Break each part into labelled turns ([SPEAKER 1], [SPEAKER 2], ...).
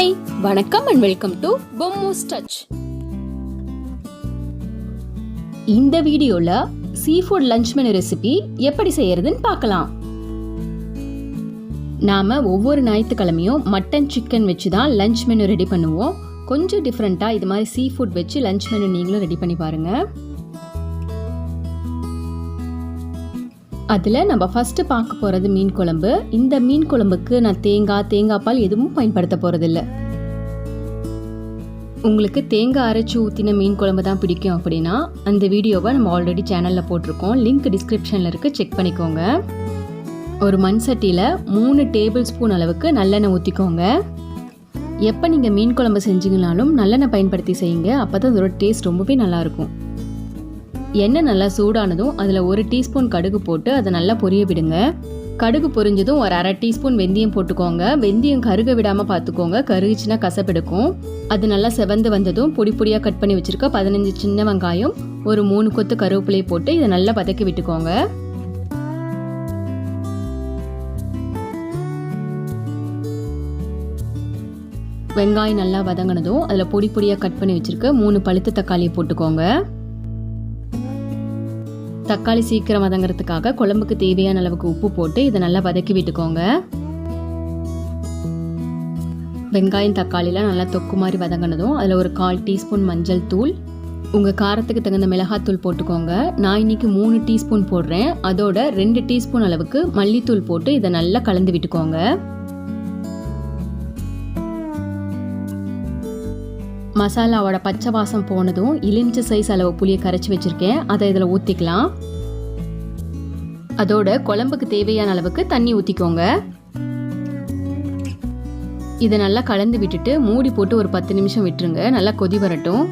[SPEAKER 1] Hi, வணக்கம் and welcome to பொம்மோஸ் touch. இந்த வீடியோல சீஃபுட் லஞ்ச் மெனு ரெசிபி எப்படி செய்யறதுன்னு பார்க்கலாம். நாம ஒவ்வொரு ஞாயிற்றுக்கிழமையும் மட்டன் சிக்கன் வச்சு தான் லஞ்ச் மெனு ரெடி பண்ணுவோம். கொஞ்சம் டிஃப்ரெண்டா இது மாதிரி சீஃபுட் வச்சு லஞ்ச் மெனு நீங்களும் ரெடி பண்ணி பாருங்க. அதில் நம்ம ஃபஸ்ட்டு பார்க்க போகிறது மீன் குழம்பு. இந்த மீன் குழம்புக்கு நான் தேங்காய் பால் எதுவும் பயன்படுத்த போகிறதில்ல. உங்களுக்கு தேங்காய் அரைச்சி ஊற்றின மீன் குழம்பு தான் பிடிக்கும் அப்படின்னா அந்த வீடியோவை நம்ம ஆல்ரெடி சேனலில் போட்டிருக்கோம். லிங்க் டிஸ்கிரிப்ஷனில் இருக்குது, செக் பண்ணிக்கோங்க. ஒரு மண் சட்டியில் 3 டேபிள் ஸ்பூன் அளவுக்கு நல்லெண்ணெய் ஊற்றிக்கோங்க. எப்போ நீங்கள் மீன் குழம்பு செஞ்சீங்கனாலும் நல்லெண்ணெய் பயன்படுத்தி செய்யுங்க, அப்போ தான் அதோட டேஸ்ட் ரொம்பவே நல்லாயிருக்கும். எண்ணெய் நல்லா சூடானதும் அதில் 1 டீஸ்பூன் கடுகு போட்டு அதை நல்லா பொரிய விடுங்க. கடுகு பொரிஞ்சதும் ஒரு 1/2 டீஸ்பூன் வெந்தயம் போட்டுக்கோங்க. வெந்தயம் கருக விடாமல் பார்த்துக்கோங்க, கருகுச்சுன்னா கசப்பெடுக்கும். அது நல்லா செவந்து வந்ததும் பொடி பொடியாக கட் பண்ணி வச்சுருக்க 15 சின்ன வெங்காயம், ஒரு 3 கொத்து கருவேப்பிலையை போட்டு இதை நல்லா வதக்கி விட்டுக்கோங்க. வெங்காயம் நல்லா வதங்கினதும் அதில் பொடி பொடியாக கட் பண்ணி வச்சுருக்க 3 பழுத்த தக்காளியை போட்டுக்கோங்க. தக்காளி சீக்கிரம் வதங்கிறதுக்காக குழம்புக்கு தேவையான அளவுக்கு உப்பு போட்டு இதை நல்லா வதக்கி விட்டுக்கோங்க. வெங்காயம் தக்காளிலாம் நல்லா தொக்கு மாதிரி வதங்கினதும் அதில் ஒரு 1/4 டீஸ்பூன் மஞ்சள் தூள், உங்கள் காரத்துக்கு தகுந்த மிளகாத்தூள் போட்டுக்கோங்க. நான் இன்னைக்கு 3 டீஸ்பூன் போடுறேன். அதோட 2 டீஸ்பூன் அளவுக்கு மல்லித்தூள் போட்டு இதை நல்லா கலந்து விட்டுக்கோங்க. மசாலாவோட பச்சை வாசம் போனதும் எலுமிச்சை சைஸ் அளவு புளியை கரைச்சி வச்சுருக்கேன், அதை இதில் ஊற்றிக்கலாம். அதோட குழம்புக்கு தேவையான அளவுக்கு தண்ணி ஊற்றிக்கோங்க. இதை நல்லா கலந்து விட்டுட்டு மூடி போட்டு ஒரு 10 நிமிஷம் விட்டுருங்க. நல்லா கொதி வரட்டும்.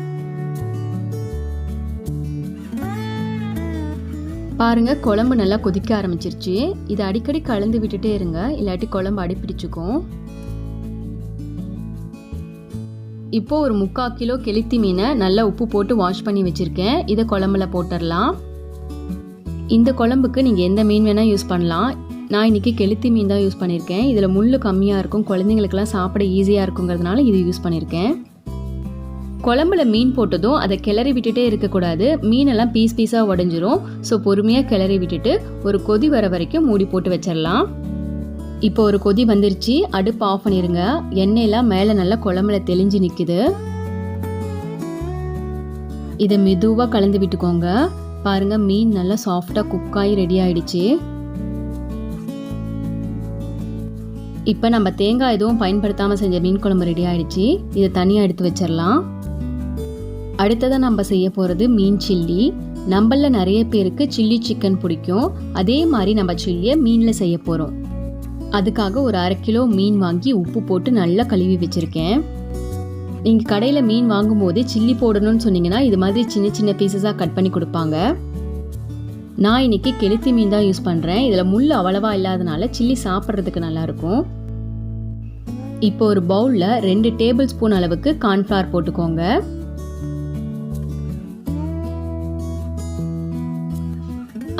[SPEAKER 1] பாருங்க, குழம்பு நல்லா கொதிக்க ஆரம்பிச்சிருச்சு. இதை அடிக்கடி கலந்து விட்டுட்டே இருங்க, இல்லாட்டி குழம்பு அடிப்பிடிச்சுக்கும். இப்போ ஒரு 3/4 கிலோ கெளுத்தி மீனை நல்லா உப்பு போட்டு வாஷ் பண்ணி வச்சுருக்கேன். இதை குழம்புல போட்டுடலாம். இந்த குழம்புக்கு நீங்கள் எந்த மீன் வேணால் யூஸ் பண்ணலாம். நான் இன்றைக்கி கெளுத்தி மீன் தான் யூஸ் பண்ணியிருக்கேன். இதில் முள் கம்மியாக இருக்கும், குழந்தைங்களுக்கெல்லாம் சாப்பிட ஈஸியாக இருக்குங்கிறதுனால இது யூஸ் பண்ணியிருக்கேன். குழம்புல மீன் போட்டதும் அதை கிளறி விட்டுட்டே இருக்கக்கூடாது, மீனெல்லாம் பீஸாக உடஞ்சிரும். ஸோ பொறுமையாக கிளறி விட்டுட்டு ஒரு கொதி வர வரைக்கும் மூடி போட்டு வச்சிடலாம். இப்போ ஒரு கொதி வந்துருச்சு, அடுப்பு ஆஃப் பண்ணிடுங்க. எண்ணெயெல்லாம் மேலே நல்லா குழம்புல தெளிஞ்சு நிற்குது. இதை மெதுவாக கலந்து விட்டுக்கோங்க. பாருங்க, மீன் நல்லா சாஃப்டாக குக்காகி ரெடி ஆயிடுச்சு. இப்போ நம்ம தேங்காய் எதுவும் பயன்படுத்தாமல் செஞ்ச மீன் குழம்பு ரெடி ஆயிடுச்சு. இதை தனியாக எடுத்து வச்சிடலாம். அடுத்ததான் நம்ம செய்ய போகிறது மீன் சில்லி. நம்மள நிறைய பேருக்கு சில்லி சிக்கன் பிடிக்கும். அதே மாதிரி நம்ம சில்லியை மீனில் செய்ய போகிறோம். அதுக்காக ஒரு 1/2 கிலோ மீன் வாங்கி உப்பு போட்டு நல்லா கழுவி வச்சுருக்கேன். நீங்கள் கடையில் மீன் வாங்கும்போது சில்லி போடணும்னு சொன்னீங்கன்னா இது மாதிரி சின்ன சின்ன பீசஸாக கட் பண்ணி கொடுப்பாங்க. நான் இன்னைக்கு கெளுத்தி மீன் தான் யூஸ் பண்ணுறேன். இதில் முள் அவ்வளவா இல்லாதனால சில்லி சாப்பிட்றதுக்கு நல்லாயிருக்கும். இப்போ ஒரு பவுலில் 2 டேபிள் ஸ்பூன் அளவுக்கு கார்ன்ஃப்ளவர் போட்டுக்கோங்க.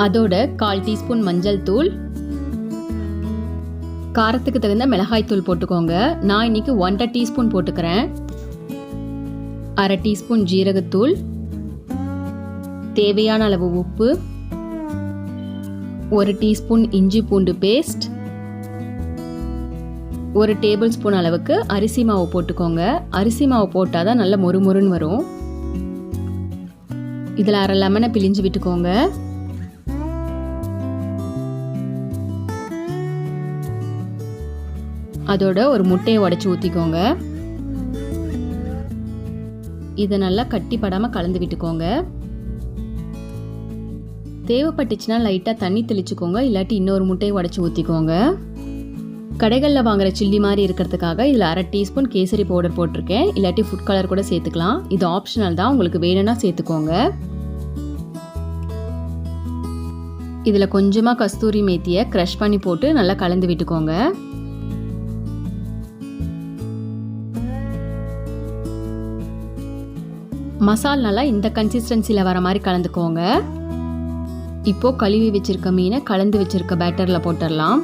[SPEAKER 1] அதோட 1/4 டீஸ்பூன் மஞ்சள் தூள், காரத்துக்கு தகுந்த மிளகாய் தூள் போட்டுக்கோங்க. நான் இன்னைக்கு 1/2 டீஸ்பூன் போட்டுக்கிறேன். 1/2 டீஸ்பூன் ஜீரகத்தூள், தேவையான அளவு உப்பு, 1 டீஸ்பூன் இஞ்சி பூண்டு பேஸ்ட், 1 டேபிள் ஸ்பூன் அளவுக்கு அரிசி மாவு போட்டுக்கோங்க. அரிசி மாவு போட்டால் தான் நல்ல மொறுமொறுன்னு வரும். இதில் 1/2 லெமனை பிழிஞ்சு விட்டுக்கோங்க. அதோட ஒரு முட்டையை உடைச்சி ஊற்றிக்கோங்க. இதை நல்லா கட்டி படாமல் கலந்து விட்டுக்கோங்க. தேவைப்பட்டுச்சுன்னா லைட்டாக தண்ணி தெளிச்சுக்கோங்க, இல்லாட்டி இன்னொரு முட்டையை உடைச்சி ஊற்றிக்கோங்க. கடைகளில் வாங்குற சில்லி மாதிரி இருக்கிறதுக்காக இதில் 1/2 டீஸ்பூன் கேசரி பவுடர் போட்டிருக்கேன், இல்லாட்டி ஃபுட் கலர் கூட சேர்த்துக்கலாம். இது ஆப்ஷனல் தான், உங்களுக்கு வேணும்னா சேர்த்துக்கோங்க. இதில் கொஞ்சமாக கஸ்தூரி மேத்தியை க்ரஷ் பண்ணி போட்டு நல்லா கலந்து விட்டுக்கோங்க. மசால் நல்லா இந்த கன்சிஸ்டன்சியில் வர மாதிரி கலந்துக்கோங்க. இப்போ கழுவி வச்சிருக்க மீனை கலந்து வச்சிருக்க பேட்டரில் போட்டுடலாம்.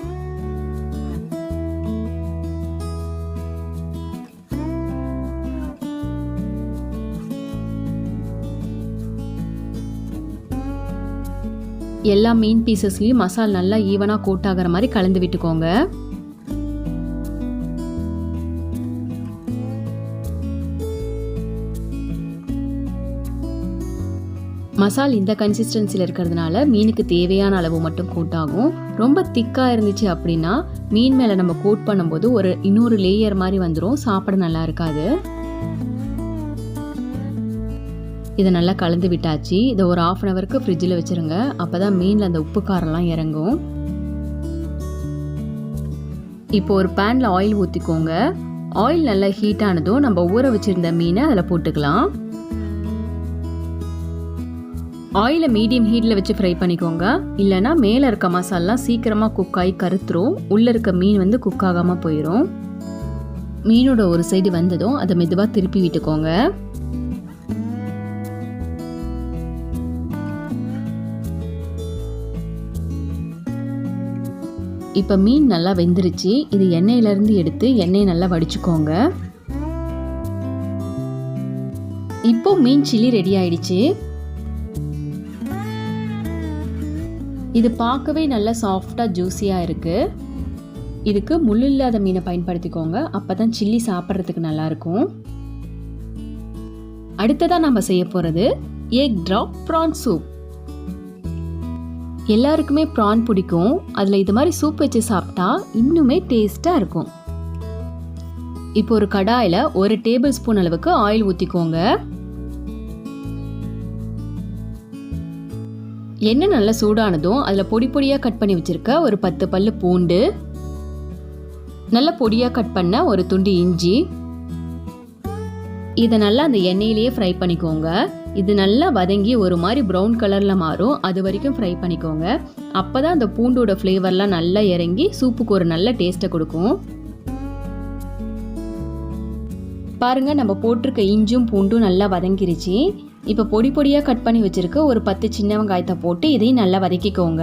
[SPEAKER 1] எல்லா மீன் பீசஸ்லேயும் மசாலா நல்லா ஈவனாக கோட் ஆகிற மாதிரி கலந்து விட்டுக்கோங்க. மசால் இந்த கன்சிஸ்டன்சியில் இருக்கிறதுனால மீனுக்கு தேவையான அளவு மட்டும் கோட் ஆகும். ரொம்ப திக்காக இருந்துச்சு அப்படின்னா மீன் மேலே நம்ம கோட் பண்ணும்போது இன்னொரு லேயர் மாதிரி வந்துடும், சாப்பிட நல்லா இருக்காது. இதை நல்லா கலந்து விட்டாச்சு. இதை ஒரு 1/2 அன் ஹவருக்கு ஃப்ரிட்ஜில் வச்சுருங்க. அப்போ தான் மீனில் அந்த உப்பு காரெல்லாம் இறங்கும். இப்போ ஒரு பேனில் ஆயில் ஊற்றிக்கோங்க. ஆயில் நல்லா ஹீட் ஆனதும் நம்ம ஊற வச்சுருந்த மீனை அதில் போட்டுக்கலாம். ஆயிலை மீடியம் ஹீட்டில் வச்சு ஃப்ரை பண்ணிக்கோங்க. இல்லைனா மேலே இருக்க மசாலாம் சீக்கிரமாக குக் ஆகி கருத்துரும், உள்ளே இருக்க மீன் குக் ஆகாமல் போயிடும். மீனோட ஒரு சைடு வந்ததும் அதை மெதுவாக திருப்பி விட்டுக்கோங்க. இப்போ மீன் நல்லா வெந்துருச்சு. இது எண்ணெயிலேருந்து எடுத்து எண்ணெயை நல்லா வடிச்சுக்கோங்க. இப்போ மீன் சில்லி ரெடி ஆயிடுச்சு. இது பார்க்கவே நல்லா சாஃப்டாக ஜூஸியாக இருக்குது. இதுக்கு முள் இல்லாத மீனை பயன்படுத்திக்கோங்க, அப்போ தான் சில்லி சாப்பிட்றதுக்கு நல்லாயிருக்கும். அடுத்ததாக நம்ம செய்ய போகிறது எக் ட்ராப் ப்ரான் சூப். எல்லாருக்குமே ப்ரான் பிடிக்கும். அதில் இது மாதிரி சூப் வச்சு சாப்பிட்டா இன்னுமே டேஸ்ட்டாக இருக்கும். இப்போ ஒரு கடாயில் 1 டேபிள் ஸ்பூன் அளவுக்கு ஆயில் ஊற்றிக்கோங்க. எண்ணெய் நல்லா சூடானதும் அதில் பொடி பொடியாக கட் பண்ணி வச்சுருக்க ஒரு 10 பல்லு பூண்டு, நல்லா பொடியாக கட் பண்ண ஒரு துண்டு இஞ்சி, இதை நல்லா அந்த எண்ணெயிலேயே ஃப்ரை பண்ணிக்கோங்க. இது நல்லா வதங்கி ஒரு மாதிரி ப்ரௌன் கலரில் மாறும், அது வரைக்கும் ஃப்ரை பண்ணிக்கோங்க. அப்போ தான் அந்த பூண்டோட ஃப்ளேவர்லாம் நல்லா இறங்கி சூப்புக்கு ஒரு நல்ல டேஸ்ட்டை கொடுக்கும். பாருங்கள், நம்ம போட்டிருக்க இஞ்சும் பூண்டும் நல்லா வதங்கிருச்சு. இப்போ பொடி பொடியாக கட் பண்ணி வச்சுருக்க ஒரு 10 சின்ன வெங்காயத்தை போட்டு இதையும் நல்லா வதக்கிக்கோங்க.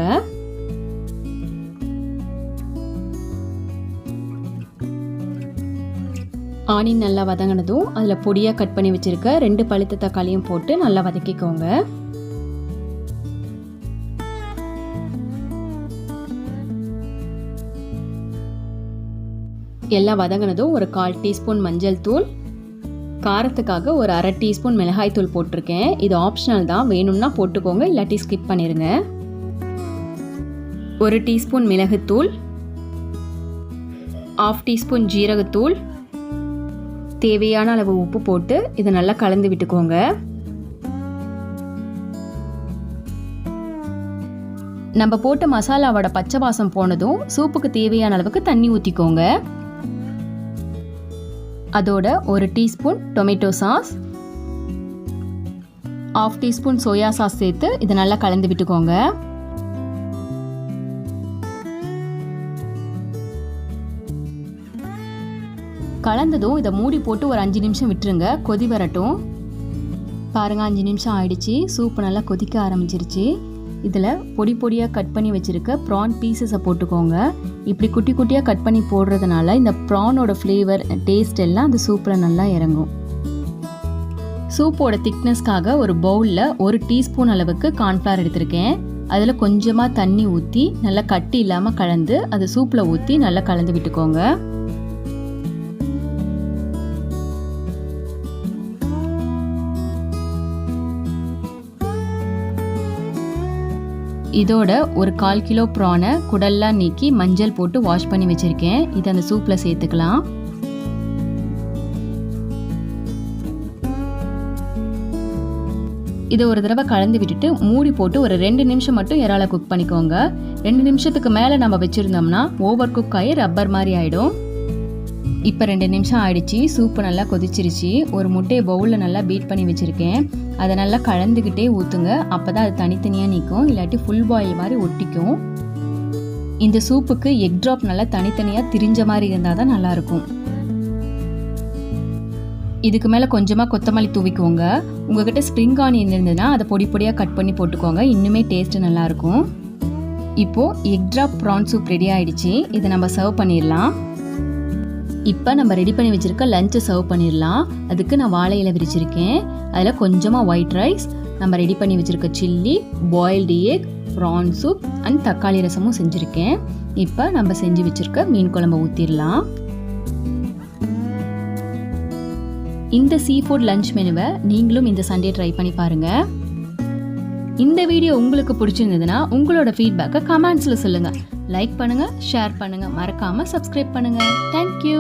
[SPEAKER 1] ஆனியன் நல்லா வதங்கினதும் அதில் பொடியாக கட் பண்ணி வச்சுருக்க 2 பழுத்த தக்காளியும் போட்டு நல்லா வதக்கிக்கோங்க. எல்லாம் வதங்கினதும் ஒரு 1/4 டீஸ்பூன் மஞ்சள் தூள், காரத்துக்காக ஒரு 1/2 டீஸ்பூன் மிளகாய் தூள் போட்டிருக்கேன். இது ஆப்ஷனல் தான், வேணும்னா போட்டுக்கோங்க, இல்லாட்டி ஸ்கிப் பண்ணிடுங்க. 1 டீஸ்பூன் மிளகுத்தூள், 1/2 டீஸ்பூன் ஜீரகத்தூள், தேவையான அளவு உப்பு போட்டு இதை நல்லா கலந்து விட்டுக்கோங்க. நம்ம போட்ட மசாலாவோட பச்சை வாசம் போனதும் சூப்புக்கு தேவையான அளவுக்கு தண்ணி ஊற்றிக்கோங்க. அதோட 1 teaspoon tomato sauce, 1/2 teaspoon soya sauce சேர்த்து இதை நல்லா கலந்து விட்டுக்கோங்க. கலந்ததும் இதை மூடி போட்டு ஒரு 5 நிமிஷம் விட்டுருங்க, கொதி வரட்டும். பாருங்க, 5 நிமிஷம் ஆயிடுச்சு. சூப்பு நல்லா கொதிக்க ஆரம்பிச்சிருச்சு. இதில் பொடி பொடியாக கட் பண்ணி வச்சுருக்க ப்ரான் பீசஸை போட்டுக்கோங்க. இப்படி குட்டி குட்டியாக கட் பண்ணி போடுறதுனால இந்த ப்ரானோட ஃப்ளேவர் டேஸ்ட் எல்லாம் அந்த சூப்பில் நல்லா இறங்கும். சூப்போட திக்னஸ்க்காக ஒரு பவுலில் 1 டீஸ்பூன் அளவுக்கு கார்ன்ஃப்ளவர் எடுத்திருக்கேன். அதில் கொஞ்சமாக தண்ணி ஊற்றி நல்லா கட்டி இல்லாமல் கலந்து அது சூப்பில் ஊற்றி நல்லா கலந்து விட்டுக்கோங்க. இதோட ஒரு 1/4 கிலோ ப்ரானை குடல்லாம் நீக்கி மஞ்சள் போட்டு வாஷ் பண்ணி வச்சுருக்கேன். இதை அந்த சூப்பில் சேர்த்துக்கலாம். இதை ஒரு தடவை கலந்து விட்டுட்டு மூடி போட்டு ஒரு 2 நிமிஷம் மட்டும் இறால குக் பண்ணிக்கோங்க. 2 நிமிஷத்துக்கு மேலே நம்ம வச்சுருந்தோம்னா ஓவர் குக் ஆகி ரப்பர் மாதிரி ஆகிடும். இப்போ 2 நிமிஷம் ஆயிடுச்சு. சூப்பு நல்லா கொதிச்சிருச்சு. ஒரு முட்டையை பவுலில் நல்லா பீட் பண்ணி வச்சுருக்கேன். அதை நல்லா கலந்துக்கிட்டே ஊற்றுங்க. அப்போ தான் அது தனித்தனியாக நிற்கும், இல்லாட்டி ஃபுல் பாயில் மாதிரி ஒட்டிக்கும். இந்த சூப்புக்கு எக் ட்ராப் நல்லா தனித்தனியாக திரிஞ்ச மாதிரி இருந்தால் தான் நல்லாயிருக்கும். இதுக்கு மேலே கொஞ்சமாக கொத்தமல்லி தூவிக்கோங்க. உங்கள்கிட்ட ஸ்ப்ரிங் ஆனியன் இருந்ததுன்னா அதை பொடி பொடியாக கட் பண்ணி போட்டுக்கோங்க, இன்னுமே டேஸ்ட்டு நல்லாயிருக்கும். இப்போது egg drop prawn soup ready ஆகிடுச்சு. இதை நம்ம சர்வ் பண்ணிடலாம். இப்போ நம்ம ரெடி பண்ணி வச்சுருக்க லஞ்சை சர்வ் பண்ணிடலாம். அதுக்கு நான் வாழை இலை விரிச்சிருக்கேன். அதில் கொஞ்சமாக ஒயிட் ரைஸ், நம்ம ரெடி பண்ணி வச்சுருக்க chilli, boiled egg, prawn soup and தக்காளி ரசமும் செஞ்சுருக்கேன். இப்போ நம்ம செஞ்சு வச்சுருக்க மீன் குழம்பை ஊற்றிடலாம். இந்த சீஃபுட் லஞ்ச் மெனுவை நீங்களும் இந்த சண்டே ட்ரை பண்ணி பாருங்கள். இந்த வீடியோ உங்களுக்கு பிடிச்சிருந்ததுன்னா உங்களோட ஃபீட்பேக்கை கமெண்ட்ஸில் சொல்லுங்கள். லைக் பண்ணுங்கள், ஷேர் பண்ணுங்கள், மறக்காமல் சப்ஸ்கிரைப் பண்ணுங்கள். தேங்க்யூ.